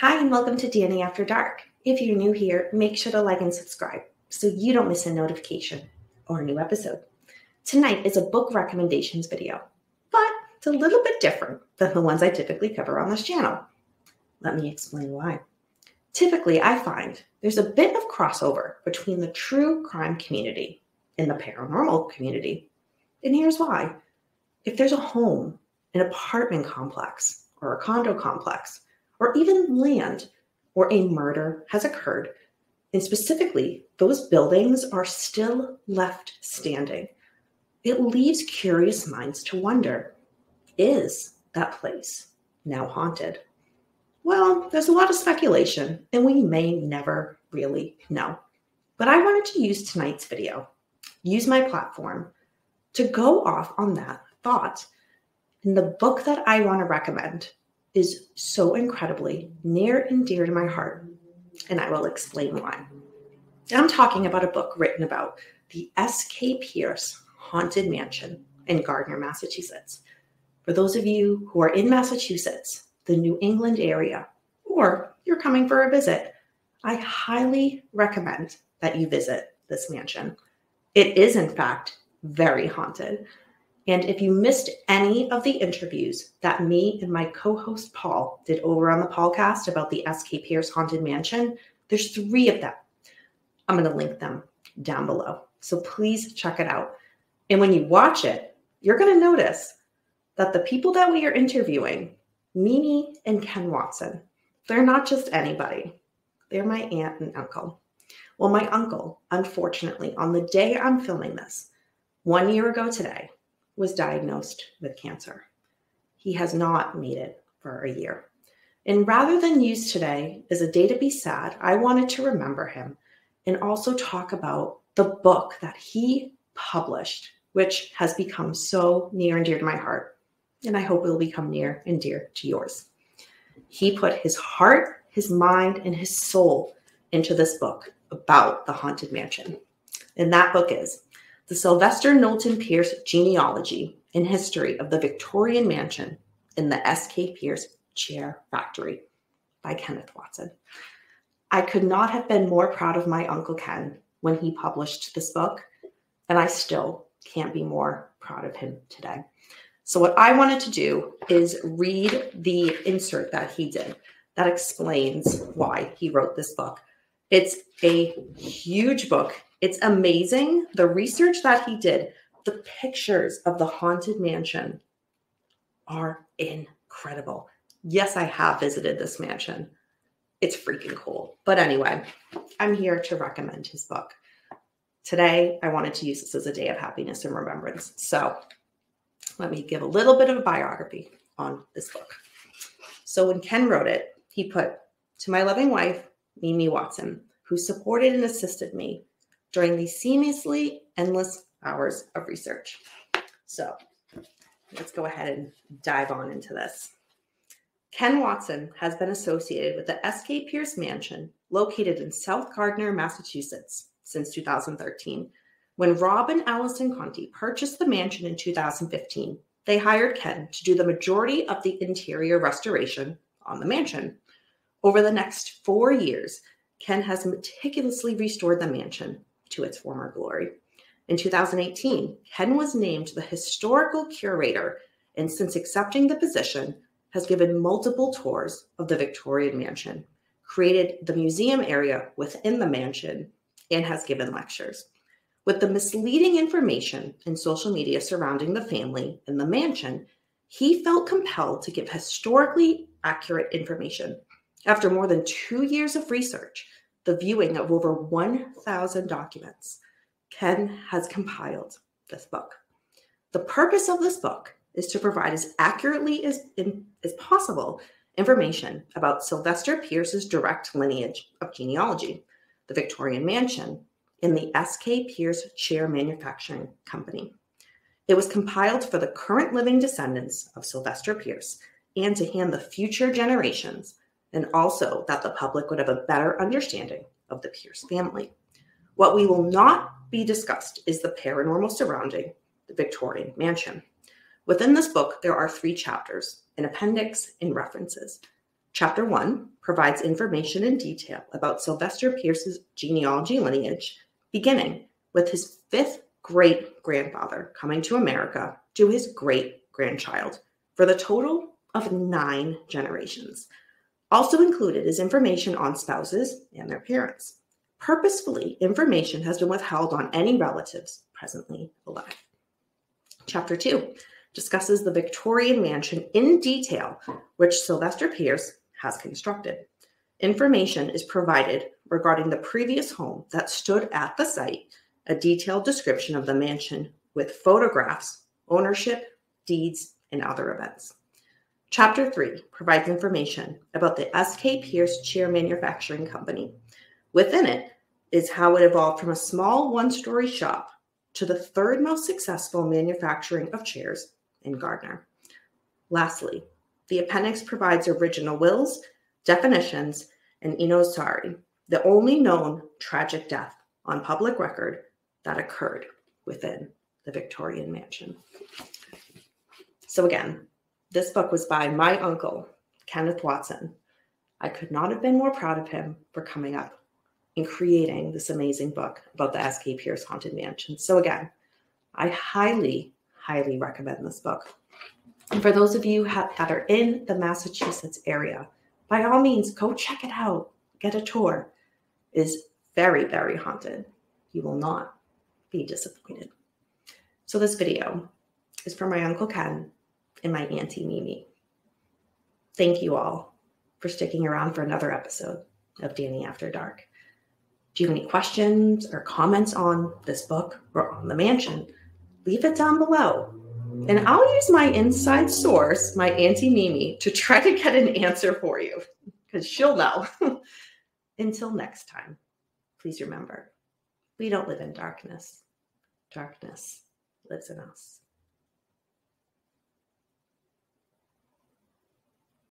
Hi, and welcome to Danny After Dark. If you're new here, make sure to like and subscribe so you don't miss a notification or a new episode. Tonight is a book recommendations video, but it's a little bit different than the ones I typically cover on this channel. Let me explain why. Typically, I find there's a bit of crossover between the true crime community and the paranormal community. And here's why. If there's a home, an apartment complex, or a condo complex, or even land where a murder has occurred, and specifically those buildings are still left standing, it leaves curious minds to wonder, is that place now haunted? Well, there's a lot of speculation, and we may never really know. But I wanted to use tonight's video, use my platform, to go off on that thought. And the book that I want to recommend is so incredibly near and dear to my heart, and I will explain why. I'm talking about a book written about the S.K. Pierce Haunted Mansion in Gardner, Massachusetts. For those of you who are in Massachusetts, the New England area, or you're coming for a visit, I highly recommend that you visit this mansion. It is, in fact, very haunted. And if you missed any of the interviews that me and my co-host Paul did over on the podcast about the S.K. Pierce Haunted Mansion, there's 3 of them. I'm going to link them down below. So please check it out. And when you watch it, you're going to notice that the people that we are interviewing, Mimi and Ken Watson, they're not just anybody. They're my aunt and uncle. Well, my uncle, unfortunately, on the day I'm filming this, 1 year ago today, was diagnosed with cancer. He has not made it for a year. And rather than use today as a day to be sad, I wanted to remember him and also talk about the book that he published, which has become so near and dear to my heart. And I hope it will become near and dear to yours. He put his heart, his mind, and his soul into this book about the Haunted Mansion. And that book is The Sylvester Knowlton Pierce Genealogy and History of the Victorian Mansion in the S.K. Pierce Chair Factory by Kenneth Watson. I could not have been more proud of my Uncle Ken when he published this book, and I still can't be more proud of him today. So what I wanted to do is read the insert that he did that explains why he wrote this book. It's a huge book. It's amazing. The research that he did, the pictures of the haunted mansion are incredible. Yes, I have visited this mansion. It's freaking cool. But anyway, I'm here to recommend his book. Today, I wanted to use this as a day of happiness and remembrance. So let me give a little bit of a biography on this book. So when Ken wrote it, he put, "To my loving wife, Mimi Watson, who supported and assisted me during these seamlessly endless hours of research." So let's go ahead and dive on into this. Ken Watson has been associated with the S.K. Pierce Mansion located in South Gardner, Massachusetts since 2013. When Rob and Allison Conti purchased the mansion in 2015, they hired Ken to do the majority of the interior restoration on the mansion. Over the next 4 years, Ken has meticulously restored the mansion to its former glory. In 2018, Ken was named the historical curator, and since accepting the position, has given multiple tours of the Victorian mansion, created the museum area within the mansion, and has given lectures. With the misleading information and social media surrounding the family and the mansion, he felt compelled to give historically accurate information. After more than 2 years of research, the viewing of over 1,000 documents, Ken has compiled this book. The purpose of this book is to provide as accurately as possible information about Sylvester Pierce's direct lineage of genealogy, the Victorian Mansion, and the S.K. Pierce Chair Manufacturing Company. It was compiled for the current living descendants of Sylvester Pierce and to hand the future generations, and also that the public would have a better understanding of the Pierce family. What we will not be discussed is the paranormal surrounding the Victorian Mansion. Within this book, there are 3 chapters, an appendix, and references. Chapter 1 provides information in detail about Sylvester Pierce's genealogy lineage, beginning with his 5th great-grandfather coming to America to his great-grandchild, for the total of 9 generations. Also included is information on spouses and their parents. Purposefully, information has been withheld on any relatives presently alive. Chapter 2 discusses the Victorian mansion in detail, which Sylvester Pierce has constructed. Information is provided regarding the previous home that stood at the site, a detailed description of the mansion with photographs, ownership, deeds, and other events. Chapter 3 provides information about the S.K. Pierce Chair Manufacturing Company. Within it is how it evolved from a small one-story shop to the 3rd most successful manufacturing of chairs in Gardner. Lastly, the appendix provides original wills, definitions, and inosari, the only known tragic death on public record that occurred within the Victorian mansion. So again, this book was by my uncle, Kenneth Watson. I could not have been more proud of him for coming up and creating this amazing book about the S.K. Pierce Haunted Mansion. So again, I highly, highly recommend this book. And for those of you that are in the Massachusetts area, by all means, go check it out. Get a tour. It is very, very haunted. You will not be disappointed. So this video is from my Uncle Ken and my Auntie Mimi. Thank you all for sticking around for another episode of Danny After Dark. Do you have any questions or comments on this book or on the mansion? Leave it down below. And I'll use my inside source, my Auntie Mimi, to try to get an answer for you, because she'll know. Until next time, please remember, we don't live in darkness. Darkness lives in us.